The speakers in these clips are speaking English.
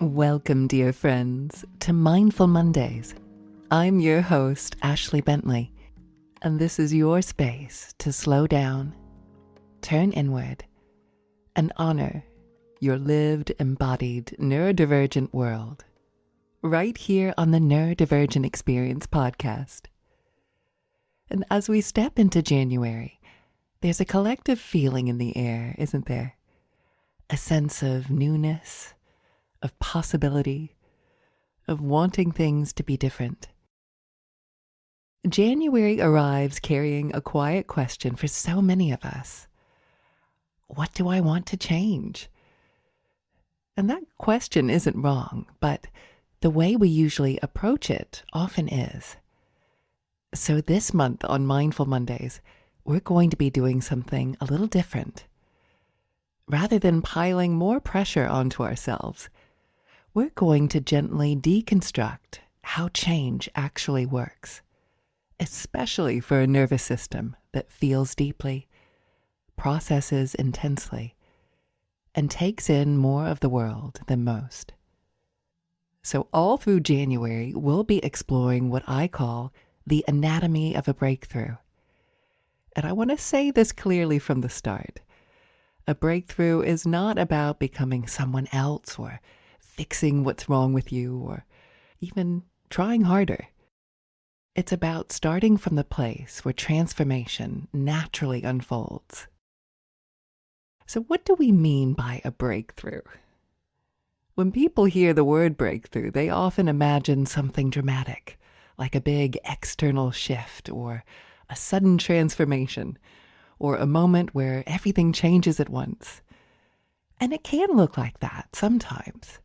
Welcome, dear friends, to Mindful Mondays. I'm your host, Ashley Bentley, and this is your space to slow down, turn inward, and honor your lived, embodied, neurodivergent world, right here on the Neurodivergent Experience podcast. And as we step into January, there's a collective feeling in the air, isn't there? A sense of newness, of possibility, of wanting things to be different. January arrives carrying a quiet question for so many of us. What do I want to change? And that question isn't wrong, but the way we usually approach it often is. So this month on Mindful Mondays, we're going to be doing something a little different. Rather than piling more pressure onto ourselves, we're going to gently deconstruct how change actually works, especially for a nervous system that feels deeply, processes intensely, and takes in more of the world than most. So all through January, we'll be exploring what I call the anatomy of a breakthrough. And I want to say this clearly from the start. A breakthrough is not about becoming someone else or fixing what's wrong with you or even trying harder. It's about starting from the place where transformation naturally unfolds. So what do we mean by a breakthrough? When people hear the word breakthrough, they often imagine something dramatic, like a big external shift or a sudden transformation, or a moment where everything changes at once. And it can look like that sometimes.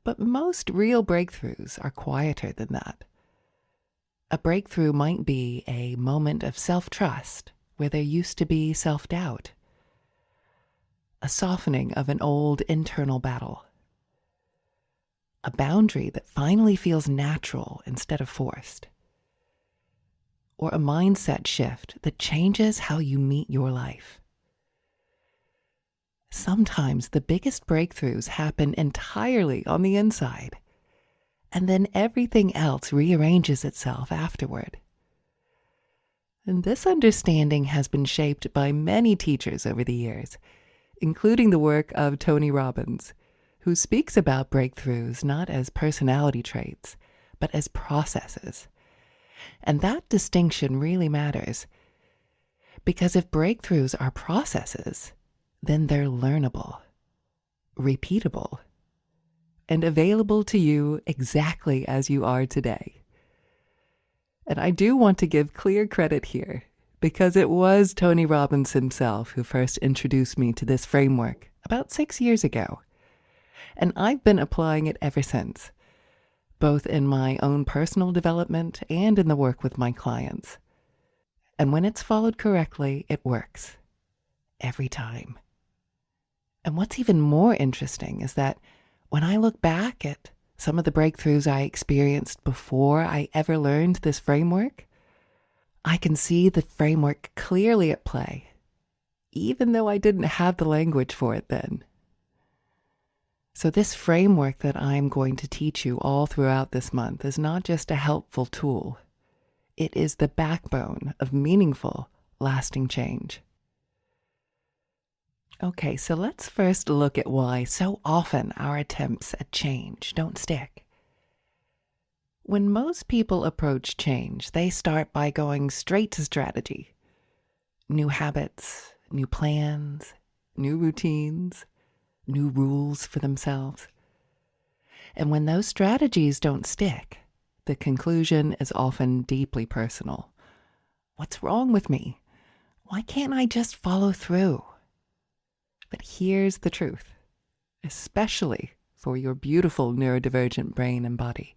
But most real breakthroughs are quieter than that. A breakthrough might be a moment of self-trust where there used to be self-doubt. A softening of an old internal battle. A boundary that finally feels natural instead of forced. Or a mindset shift that changes how you meet your life. Sometimes the biggest breakthroughs happen entirely on the inside, and then everything else rearranges itself afterward. And this understanding has been shaped by many teachers over the years, including the work of Tony Robbins, who speaks about breakthroughs not as personality traits, but as processes. And that distinction really matters, because if breakthroughs are processes, then they're learnable, repeatable, and available to you exactly as you are today. And I do want to give clear credit here, because it was Tony Robbins himself who first introduced me to this framework about 6 years ago. And I've been applying it ever since, both in my own personal development and in the work with my clients. And when it's followed correctly, it works. Every time. And what's even more interesting is that when I look back at some of the breakthroughs I experienced before I ever learned this framework, I can see the framework clearly at play, even though I didn't have the language for it then. So this framework that I'm going to teach you all throughout this month is not just a helpful tool. It is the backbone of meaningful, lasting change. Okay, so let's first look at why so often our attempts at change don't stick. When most people approach change, they start by going straight to strategy. New habits, new plans, new routines, new rules for themselves. And when those strategies don't stick, the conclusion is often deeply personal. What's wrong with me? Why can't I just follow through? But here's the truth, especially for your beautiful neurodivergent brain and body.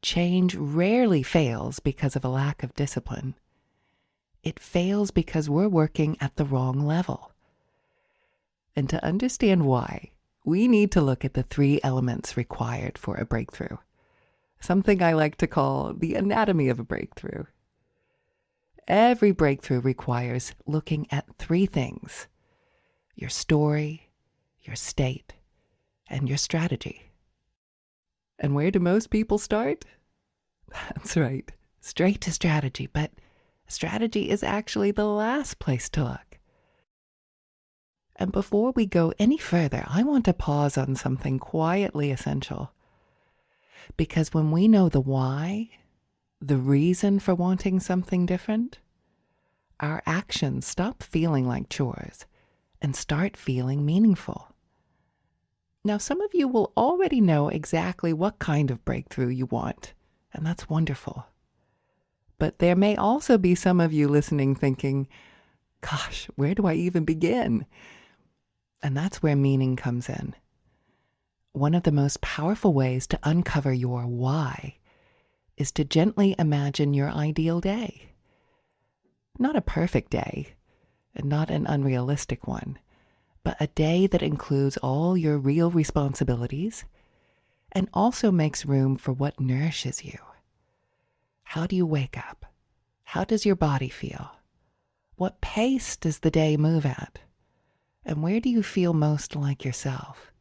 Change rarely fails because of a lack of discipline. It fails because we're working at the wrong level. And to understand why, we need to look at the 3 elements required for a breakthrough, something I like to call the anatomy of a breakthrough. Every breakthrough requires looking at 3 things: your story, your state, and your strategy. And where do most people start? That's right, straight to strategy, but strategy is actually the last place to look. And before we go any further, I want to pause on something quietly essential. Because when we know the why, the reason for wanting something different, our actions stop feeling like chores and start feeling meaningful. Now, some of you will already know exactly what kind of breakthrough you want, and that's wonderful. But there may also be some of you listening thinking, gosh, where do I even begin? And that's where meaning comes in. One of the most powerful ways to uncover your why is to gently imagine your ideal day. Not a perfect day, and not an unrealistic one, but a day that includes all your real responsibilities and also makes room for what nourishes you. How do you wake up? How does your body feel? What pace does the day move at? And where do you feel most like yourself?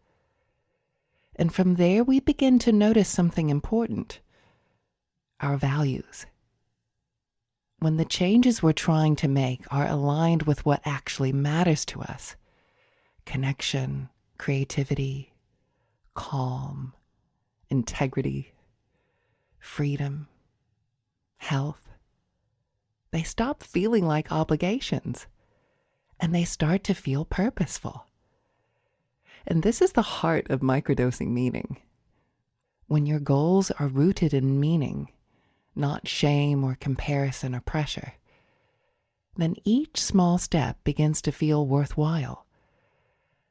And from there, we begin to notice something important: our values. When the changes we're trying to make are aligned with what actually matters to us, connection, creativity, calm, integrity, freedom, health, they stop feeling like obligations and they start to feel purposeful. And this is the heart of microdosing meaning. When your goals are rooted in meaning, not shame or comparison or pressure, then each small step begins to feel worthwhile.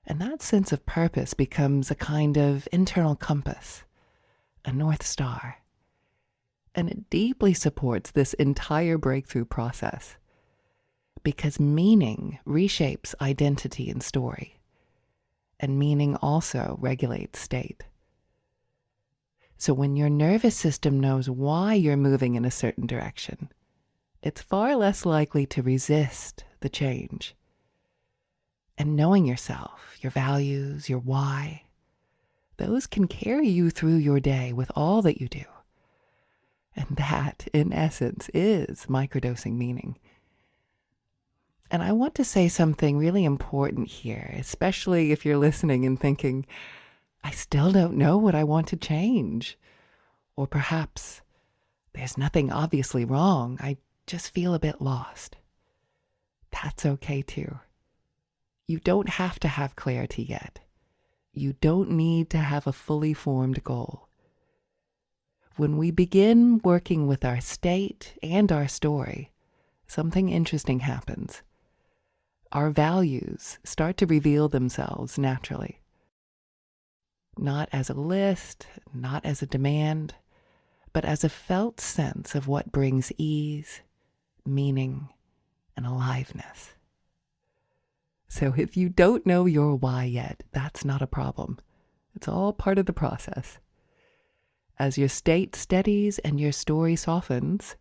And that sense of purpose becomes a kind of internal compass, a North Star. And it deeply supports this entire breakthrough process, because meaning reshapes identity and story, and meaning also regulates state. So when your nervous system knows why you're moving in a certain direction, it's far less likely to resist the change. And knowing yourself, your values, your why, those can carry you through your day with all that you do. And that, in essence, is microdosing meaning. And I want to say something really important here, especially if you're listening and thinking, I still don't know what I want to change. Or perhaps there's nothing obviously wrong. I just feel a bit lost. That's okay too. You don't have to have clarity yet. You don't need to have a fully formed goal. When we begin working with our state and our story, something interesting happens. Our values start to reveal themselves naturally. Not as a list, not as a demand, but as a felt sense of what brings ease, meaning, and aliveness. So if you don't know your why yet, that's not a problem. It's all part of the process. As your state steadies and your story softens,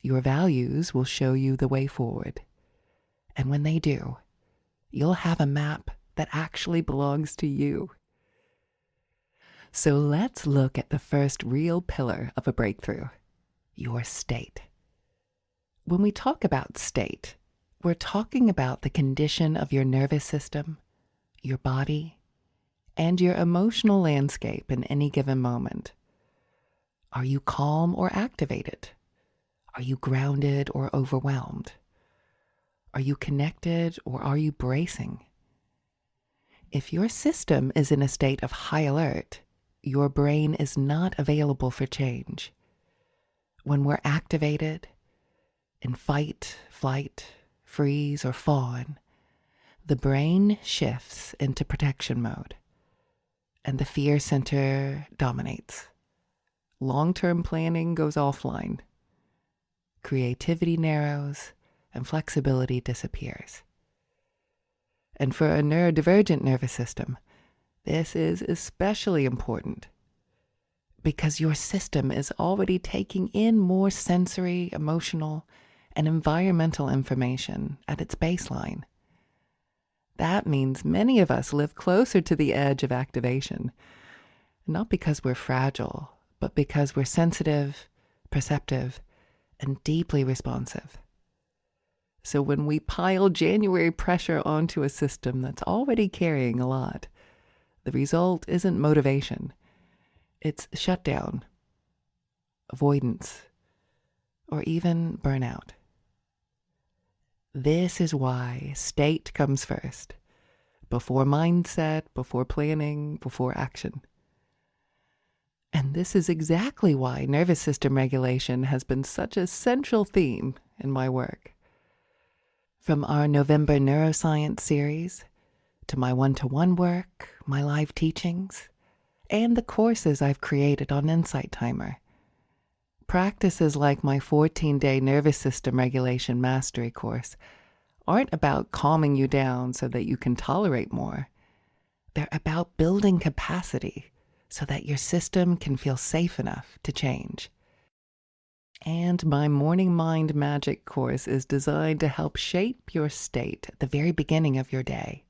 your values will show you the way forward. And when they do, you'll have a map that actually belongs to you. So let's look at the first real pillar of a breakthrough, your state. When we talk about state, we're talking about the condition of your nervous system, your body, and your emotional landscape in any given moment. Are you calm or activated? Are you grounded or overwhelmed? Are you connected or are you bracing? If your system is in a state of high alert, your brain is not available for change. When we're activated, in fight, flight, freeze, or fawn, the brain shifts into protection mode, and the fear center dominates. Long-term planning goes offline. Creativity narrows, and flexibility disappears. And for a neurodivergent nervous system, this is especially important because your system is already taking in more sensory, emotional, and environmental information at its baseline. That means many of us live closer to the edge of activation, not because we're fragile, but because we're sensitive, perceptive, and deeply responsive. So when we pile January pressure onto a system that's already carrying a lot, the result isn't motivation. It's shutdown, avoidance, or even burnout. This is why state comes first, before mindset, before planning, before action. And this is exactly why nervous system regulation has been such a central theme in my work. From our November neuroscience series, to my one-to-one work, my live teachings, and the courses I've created on Insight Timer. Practices like my 14-day nervous system regulation mastery course aren't about calming you down so that you can tolerate more. They're about building capacity so that your system can feel safe enough to change. And my Morning Mind Magic course is designed to help shape your state at the very beginning of your day,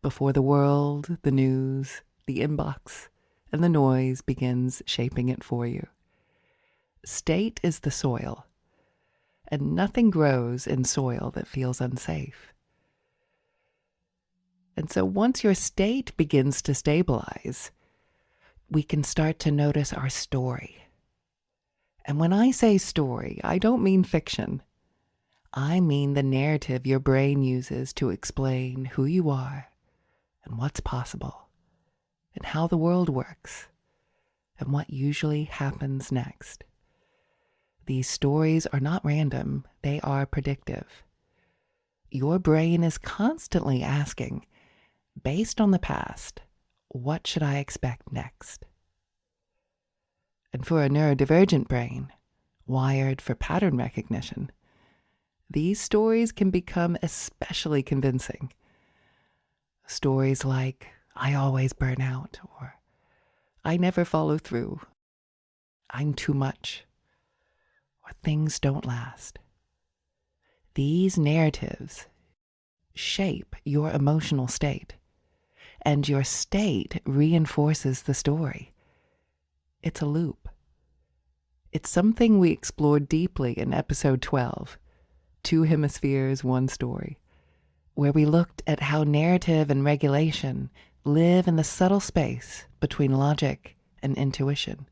before the world, the news, the inbox, and the noise begins shaping it for you. State is the soil, and nothing grows in soil that feels unsafe. And so once your state begins to stabilize, we can start to notice our story. And when I say story, I don't mean fiction. I mean the narrative your brain uses to explain who you are and what's possible and how the world works and what usually happens next. These stories are not random, they are predictive. Your brain is constantly asking, based on the past, what should I expect next? And for a neurodivergent brain, wired for pattern recognition, these stories can become especially convincing. Stories like, I always burn out, or I never follow through, I'm too much, or things don't last. These narratives shape your emotional state, and your state reinforces the story. It's a loop. It's something we explored deeply in episode 12, 2 Hemispheres, 1 Story, where we looked at how narrative and regulation live in the subtle space between logic and intuition.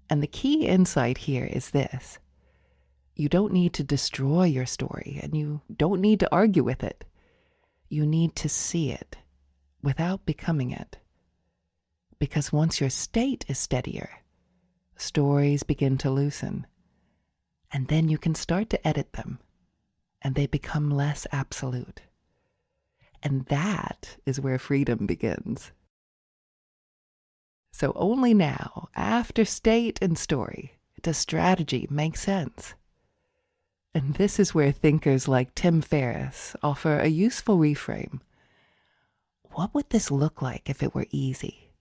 And the key insight here is this. You don't need to destroy your story, and you don't need to argue with it. You need to see it without becoming it. Because once your state is steadier, stories begin to loosen, and then you can start to edit them, and they become less absolute. And that is where freedom begins. So only now, after state and story, does strategy make sense. And this is where thinkers like Tim Ferriss offer a useful reframe. What would this look like if it were easy?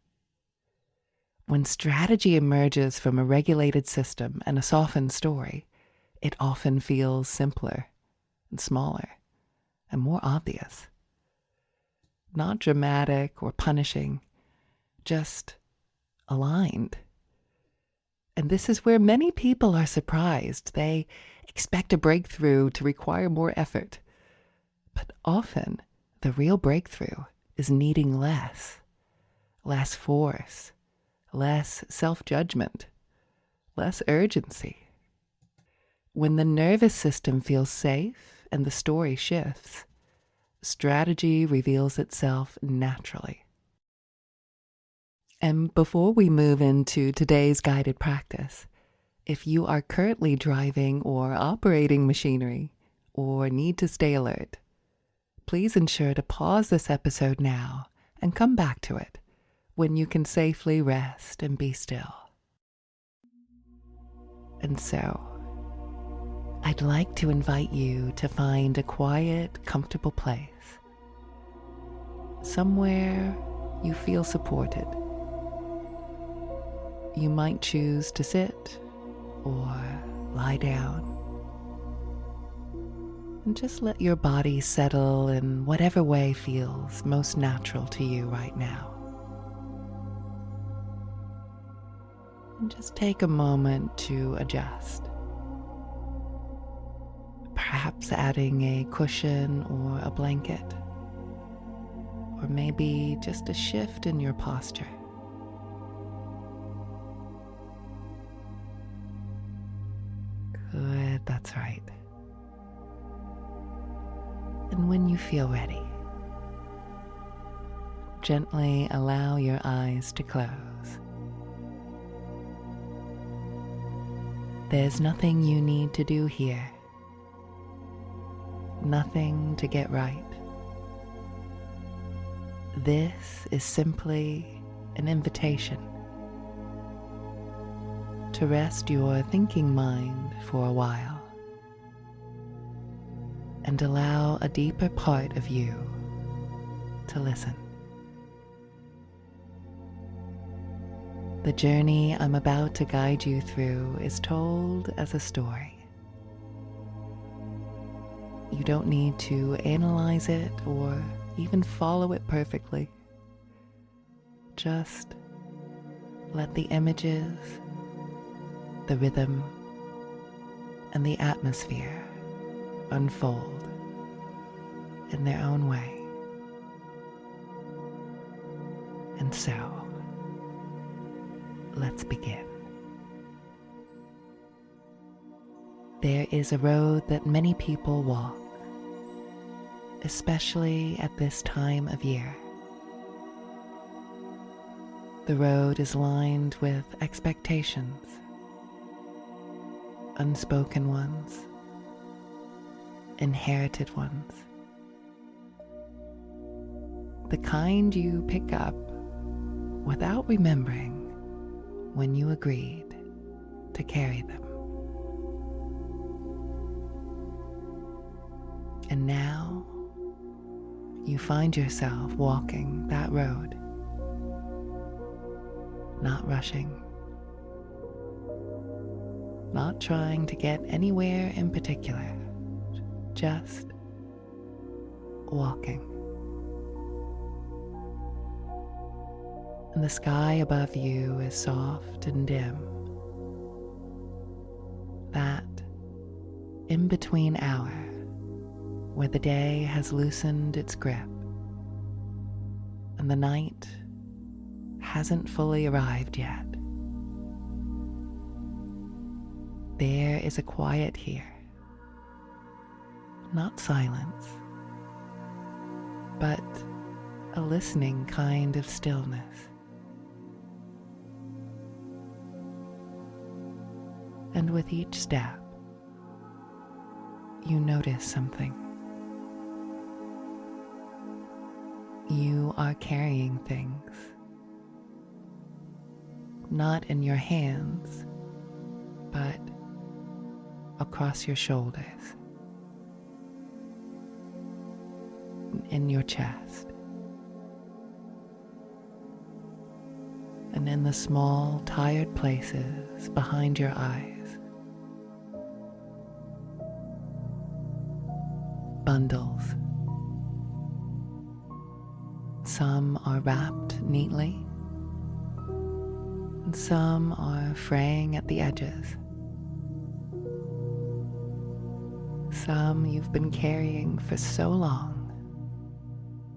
When strategy emerges from a regulated system and a softened story, it often feels simpler and smaller and more obvious. Not dramatic or punishing, just aligned. And this is where many people are surprised. They expect a breakthrough to require more effort. But often, the real breakthrough is needing less force, less self-judgment, less urgency. When the nervous system feels safe and the story shifts, strategy reveals itself naturally. And before we move into today's guided practice, if you are currently driving or operating machinery or need to stay alert, please ensure to pause this episode now and come back to it when you can safely rest and be still. And so, I'd like to invite you to find a quiet, comfortable place, somewhere you feel supported. You might choose to sit or lie down. And just let your body settle in whatever way feels most natural to you right now. And just take a moment to adjust. Perhaps adding a cushion or a blanket, or maybe just a shift in your posture. Good, that's right. And when you feel ready, gently allow your eyes to close. There's nothing you need to do here. Nothing to get right. This is simply an invitation to rest your thinking mind for a while and allow a deeper part of you to listen. The journey I'm about to guide you through is told as a story. You don't need to analyze it or even follow it perfectly. Just let the images, the rhythm, and the atmosphere unfold in their own way. And so, let's begin. There is a road that many people walk, especially at this time of year. The road is lined with expectations, unspoken ones, inherited ones, the kind you pick up without remembering when you agreed to carry them. And now you find yourself walking that road, not rushing, not trying to get anywhere in particular, just walking. And the sky above you is soft and dim. That in-between hour where the day has loosened its grip and the night hasn't fully arrived yet. There is a quiet here, not silence, but a listening kind of stillness. And with each step, you notice something. You are carrying things, not in your hands, but across your shoulders, in your chest, and in the small, tired places behind your eyes. Bundles. Some are wrapped neatly, and some are fraying at the edges. Some you've been carrying for so long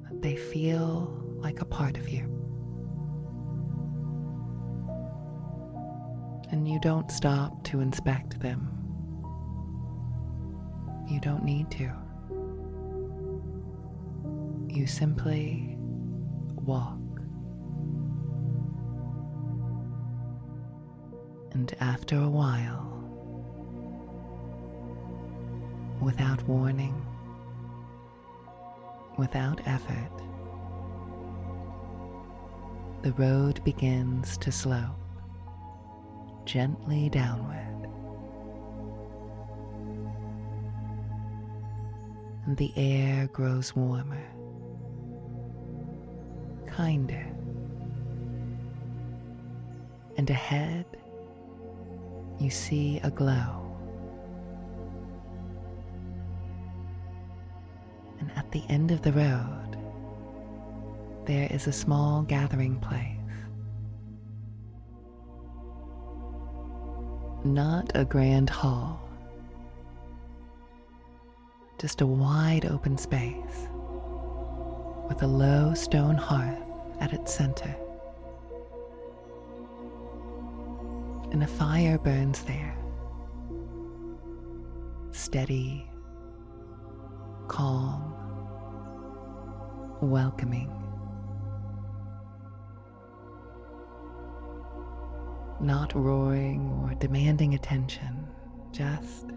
that they feel like a part of you. And you don't stop to inspect them. You don't need to. You simply walk. And after a while, without warning, without effort, the road begins to slope gently downward. And the air grows warmer, kinder, and ahead you see a glow. the end of the road, there is a small gathering place. Not a grand hall, just a wide open space with a low stone hearth at its center. And a fire burns there, steady, calm, welcoming. Not roaring or demanding attention, just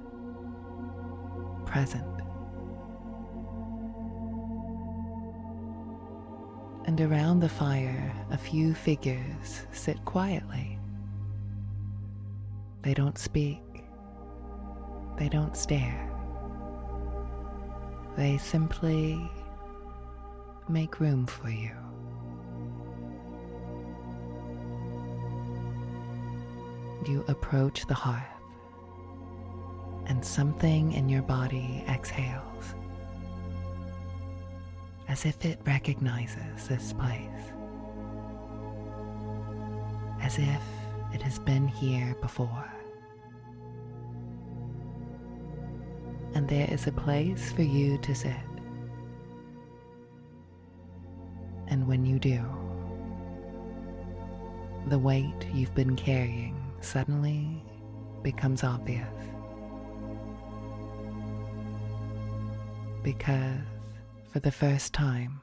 present. And around the fire, a few figures sit quietly. They don't speak. They don't stare. They simply make room for you. You approach the hearth, and something in your body exhales, as if it recognizes this place, as if it has been here before. And there is a place for you to sit. And when you do, the weight you've been carrying suddenly becomes obvious, because for the first time,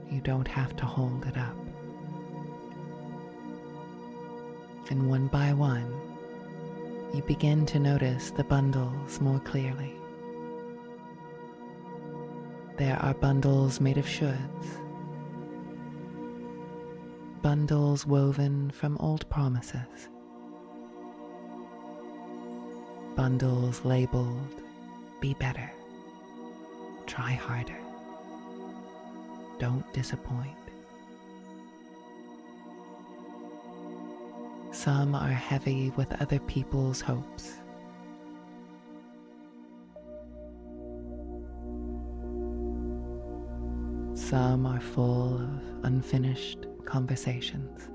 you don't have to hold it up. And one by one, you begin to notice the bundles more clearly. There are bundles made of shoulds, bundles woven from old promises, bundles labeled, be better, try harder, don't disappoint. Some are heavy with other people's hopes. Some are full of unfinished conversations.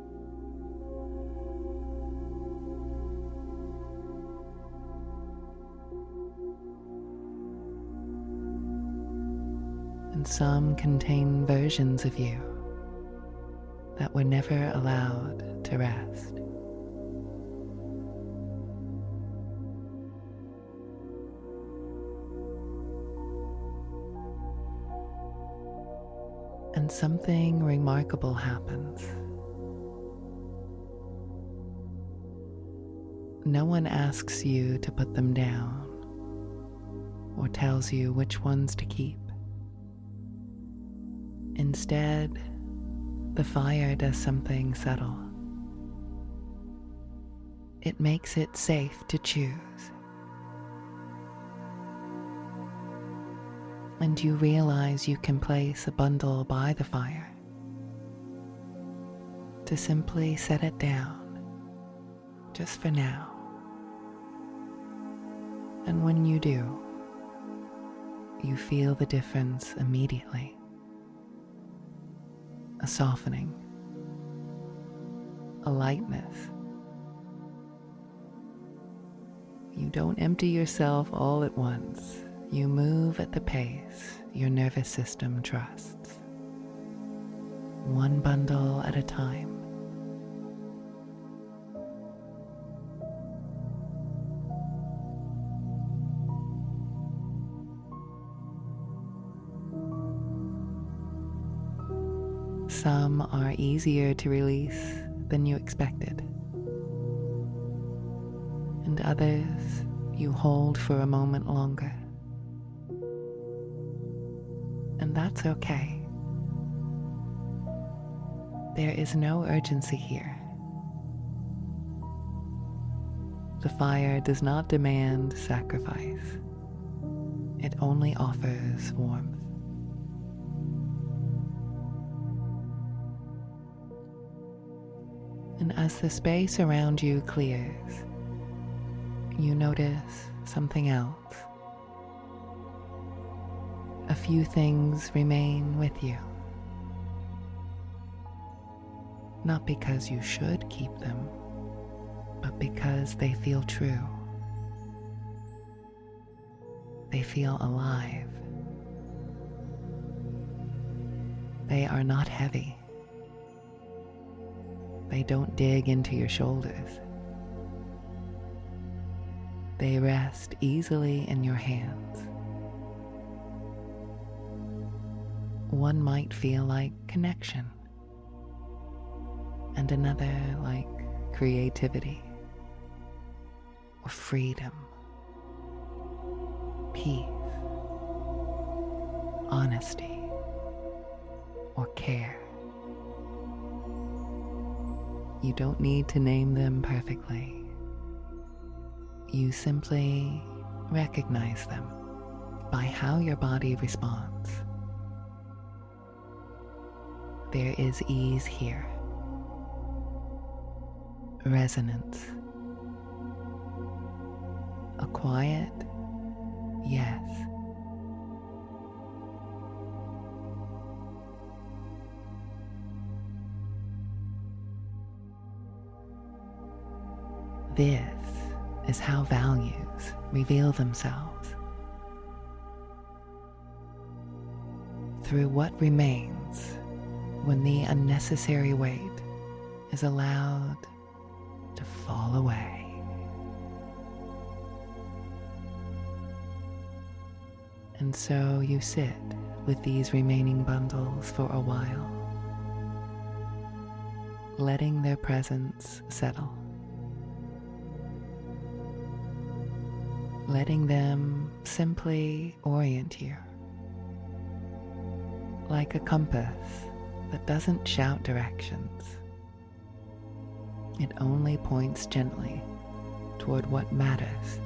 And some contain versions of you that were never allowed to rest. And something remarkable happens. No one asks you to put them down or tells you which ones to keep. Instead, the fire does something subtle. It makes it safe to choose. And you realize you can place a bundle by the fire to simply set it down, just for now. And when you do, you feel the difference immediately. A softening, a lightness. You don't empty yourself all at once. You move at the pace your nervous system trusts, one bundle at a time. Some are easier to release than you expected, and others you hold for a moment longer. And that's okay. There is no urgency here. The fire does not demand sacrifice. It only offers warmth. And as the space around you clears, you notice something else. A few things remain with you. Not because you should keep them, but because they feel true. They feel alive. They are not heavy. They don't dig into your shoulders. They rest easily in your hands. One might feel like connection, and another like creativity or freedom, peace, honesty, or care. You don't need to name them perfectly. You simply recognize them by how your body responds. There is ease here, resonance, a quiet yes. This is how values reveal themselves. Through what remains when the unnecessary weight is allowed to fall away. And so you sit with these remaining bundles for a while, letting their presence settle. Letting them simply orient you, like a compass that doesn't shout directions. It only points gently toward what matters.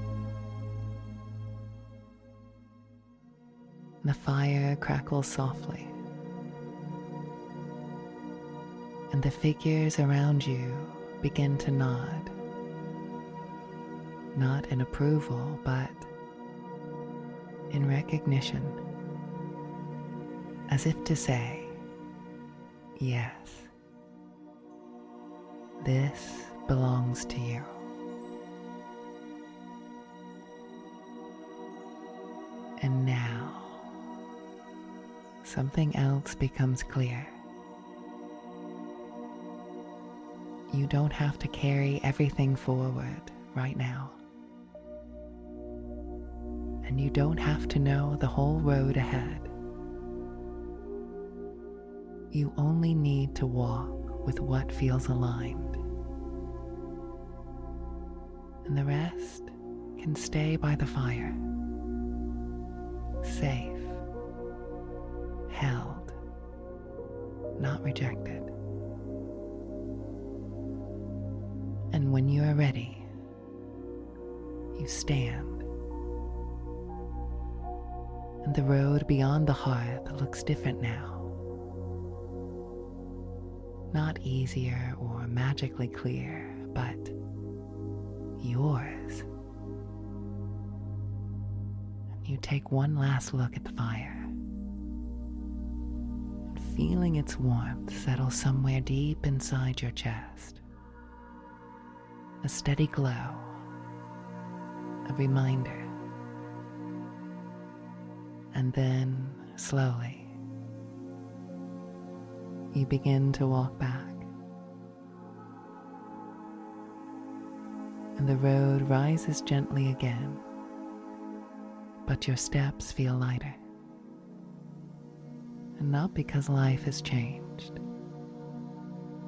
The fire crackles softly, and the figures around you begin to nod. Not in approval, but in recognition, as if to say, yes, this belongs to you. And now, something else becomes clear. You don't have to carry everything forward right now. And you don't have to know the whole road ahead. You only need to walk with what feels aligned. And the rest can stay by the fire, safe, held, not rejected. And when you are ready, you stand. And the road beyond the hearth looks different now. Not easier or magically clear, but yours. And you take one last look at the fire, and feeling its warmth settle somewhere deep inside your chest. A steady glow, a reminder. And then, slowly, you begin to walk back. And the road rises gently again, but your steps feel lighter. And not because life has changed,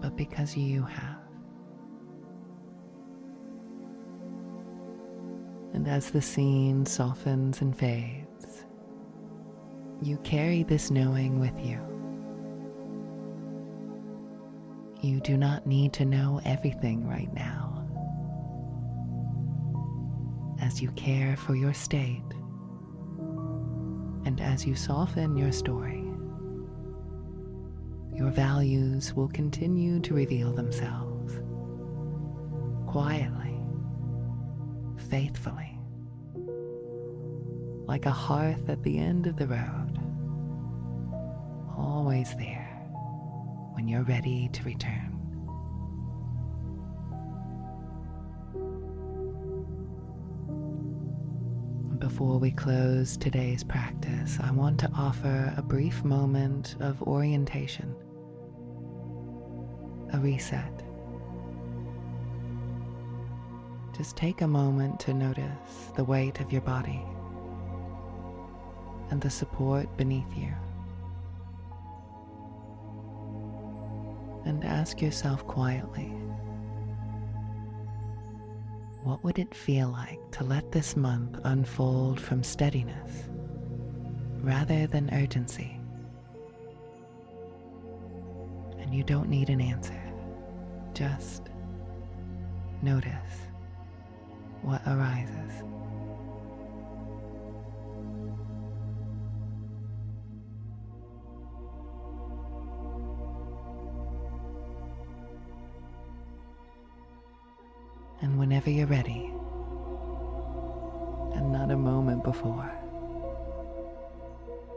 but because you have. And as the scene softens and fades, you carry this knowing with you. You do not need to know everything right now. As you care for your state, and as you soften your story, your values will continue to reveal themselves, quietly, faithfully, like a hearth at the end of the road, always there when you're ready to return. Before we close today's practice, I want to offer a brief moment of orientation, a reset. Just take a moment to notice the weight of your body and the support beneath you. And ask yourself quietly, what would it feel like to let this month unfold from steadiness rather than urgency? And you don't need an answer, just notice what arises. And whenever you're ready, and not a moment before,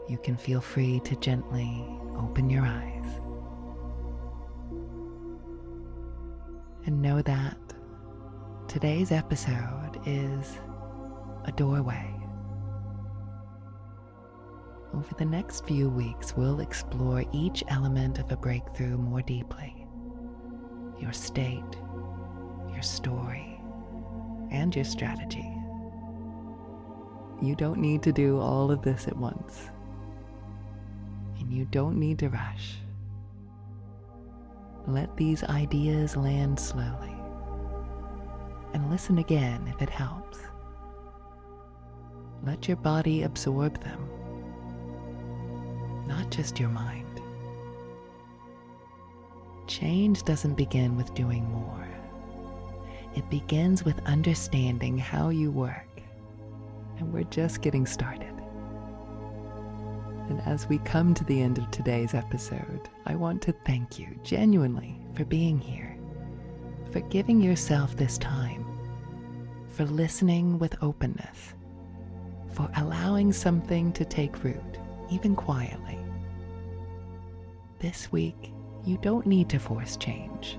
you can feel free to gently open your eyes. And know that today's episode is a doorway. Over the next few weeks, we'll explore each element of a breakthrough more deeply. Your state, your story, and your strategy. You don't need to do all of this at once, and you don't need to rush. Let these ideas land slowly, and listen again if it helps. Let your body absorb them, not just your mind. Change doesn't begin with doing more. It begins with understanding how you work, and we're just getting started. And as we come to the end of today's episode, I want to thank you genuinely for being here, for giving yourself this time, for listening with openness, for allowing something to take root, even quietly. This week, you don't need to force change.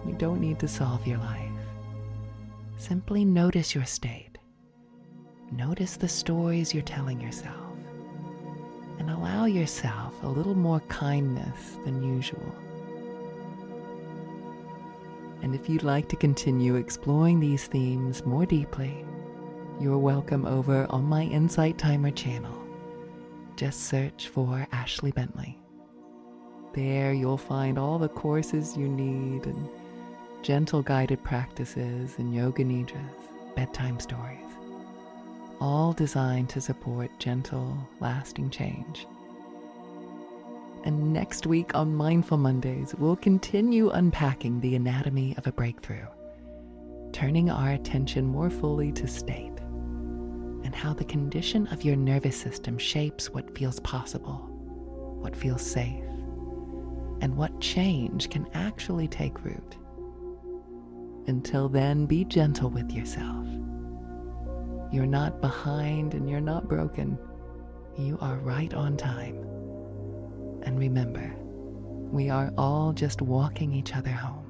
You don't need to solve your life. Simply notice your state. Notice the stories you're telling yourself, and allow yourself a little more kindness than usual. And if you'd like to continue exploring these themes more deeply, you're welcome over on my Insight Timer channel. Just search for Ashley Bentley. There you'll find all the courses you need and gentle guided practices and yoga nidras, bedtime stories, all designed to support gentle, lasting change. And next week on Mindful Mondays, we'll continue unpacking the anatomy of a breakthrough, turning our attention more fully to state and how the condition of your nervous system shapes what feels possible, what feels safe, and what change can actually take root. Until then, be gentle with yourself. You're not behind and you're not broken. You are right on time. And remember, we are all just walking each other home.